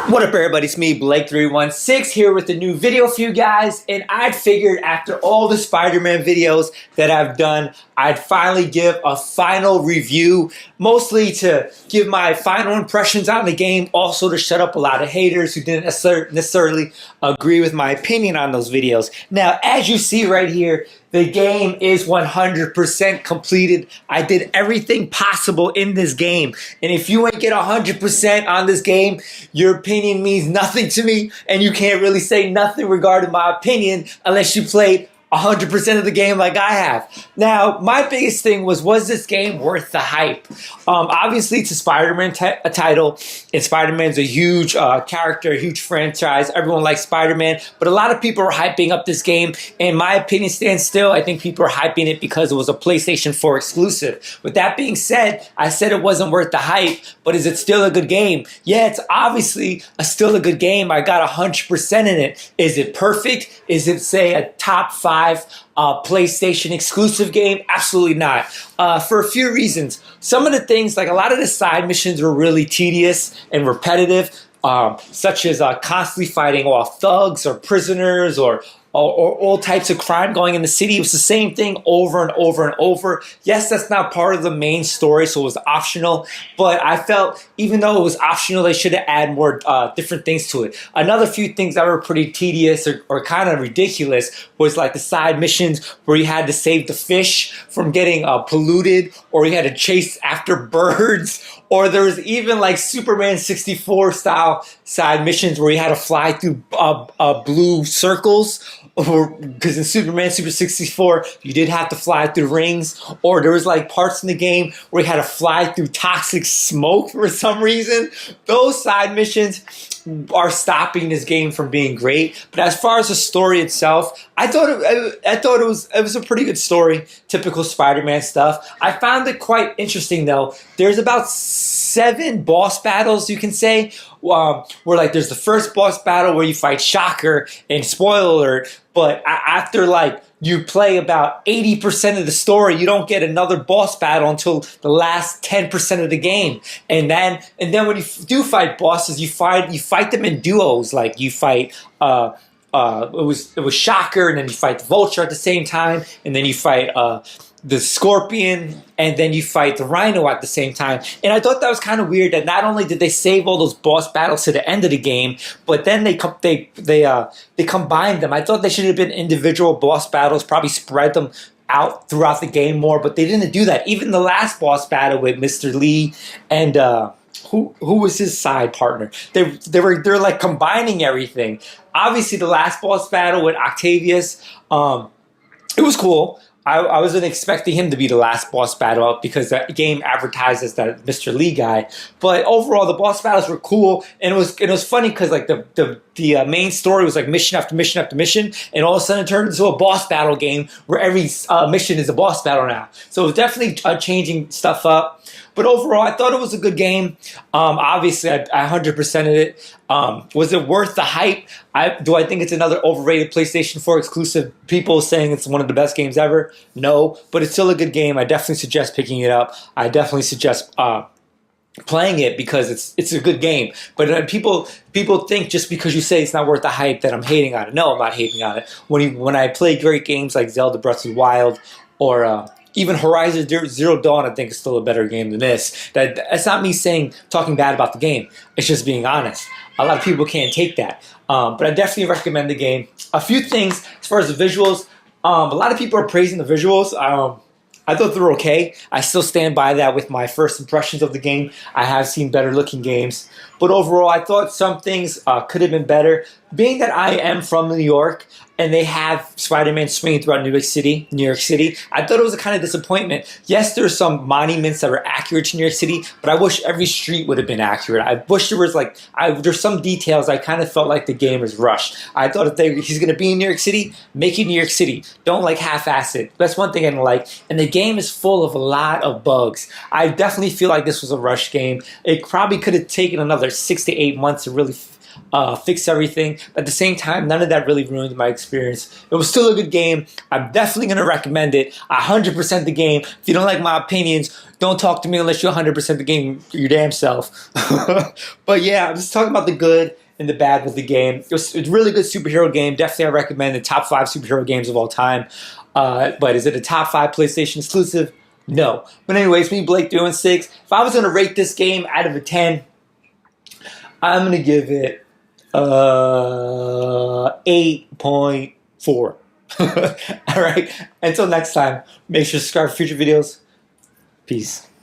What up everybody, it's me Blake316 here with a new video for you guys, and I figured after all the Spider-Man videos that I've done, I'd finally give a final review, mostly to give my final impressions on the game, also to shut up a lot of haters who didn't necessarily agree with my opinion on those videos. Now, as you see right here, the game is 100% completed. I did everything possible in this game. And if you ain't get 100% on this game, your opinion means nothing to me. And you can't really say nothing regarding my opinion unless you played 100% of the game like I have. Now, my biggest thing was this game worth the hype? Obviously, it's a Spider-Man title, and Spider-Man's a huge character, a huge franchise. Everyone likes Spider-Man, but a lot of people are hyping up this game, and my opinion stands still. I think people are hyping it because it was a PlayStation 4 exclusive. With that being said, I said it wasn't worth the hype, but is it still a good game? Yeah, it's obviously still a good game. I got 100% in it. Is it perfect? Is it, say, a top 5 PlayStation exclusive game? Absolutely not. For a few reasons. Some of the things, like a lot of the side missions were really tedious and repetitive, such as constantly fighting off thugs or prisoners or all types of crime going in the city. It was the same thing over and over and over. Yes, that's not part of the main story, so it was optional, but I felt even though it was optional, they should have added more different things to it. Another few things that were pretty tedious or kind of ridiculous was like the side missions where you had to save the fish from getting polluted, or you had to chase after birds, or there was even like Superman 64 style side missions where you had to fly through blue circles, because in Superman Super 64 you did have to fly through rings, or there was like parts in the game where you had to fly through toxic smoke for some reason. Those side missions are stopping this game from being great. But as far as the story itself, I thought it was a pretty good story, typical Spider-Man stuff. I found it quite interesting though. There's about 7 boss battles, you can say, where like there's the first boss battle where you fight Shocker, and spoiler alert, but after like you play about 80% of the story, you don't get another boss battle until the last 10% of the game. And then when you do fight bosses, you fight them in duos. Like you fight it was Shocker, and then you fight the Vulture at the same time, and then you fight the Scorpion, and then you fight the Rhino at the same time. And I thought that was kind of weird that not only did they save all those boss battles to the end of the game, but then they combined them. I thought they should have been individual boss battles, probably spread them out throughout the game more, but they didn't do that. Even the last boss battle with Mr. Lee and who was his side partner, they're like combining everything. Obviously, the last boss battle with Octavius, it was cool. I wasn't expecting him to be the last boss battle because the game advertises that Mr. Lee guy. But overall, the boss battles were cool, and it was funny because like the main story was like mission after mission after mission, and all of a sudden it turned into a boss battle game where every mission is a boss battle now. So it was definitely changing stuff up. But overall, I thought it was a good game. Obviously, I 100%ed it. Was it worth the hype? Do I think it's another overrated PlayStation 4 exclusive? People saying it's one of the best games ever? No, but it's still a good game. I definitely suggest picking it up. I definitely suggest playing it because it's a good game. But people think just because you say it's not worth the hype that I'm hating on it. No, I'm not hating on it. When I play great games like Zelda Breath of the Wild or even Horizon Zero Dawn, I think is still a better game than this. That's not me talking bad about the game. It's just being honest. A lot of people can't take that. But I definitely recommend the game. A few things as far as the visuals. A lot of people are praising the visuals. I thought they were okay. I still stand by that with my first impressions of the game. I have seen better looking games. But overall, I thought some things could have been better. Being that I am from New York, and they have Spider-Man swinging throughout New York City, I thought it was a kind of disappointment. Yes, there's some monuments that were accurate to New York City, but I wish every street would have been accurate. I wish there was there's some details I kind of felt like the game was rushed. I thought if he's going to be in New York City, make it New York City. Don't like half-ass it. That's one thing I didn't like. And the game is full of a lot of bugs. I definitely feel like this was a rush game. It probably could have taken another 6 to 8 months to really fix everything. But at the same time, none of that really ruined my experience. It was still a good game. I'm definitely going to recommend it. 100% the game. If you don't like my opinions, don't talk to me unless you 100% the game your damn self. But yeah, I'm just talking about the good and the bad with the game. It's a really good superhero game. Definitely I recommend the top 5 superhero games of all time. But is it a top 5 PlayStation exclusive? No. But anyways, me, Blake, doing 6. If I was going to rate this game out of a 10, I'm going to give it 8.4. All right. Until next time, make sure to subscribe for future videos. Peace.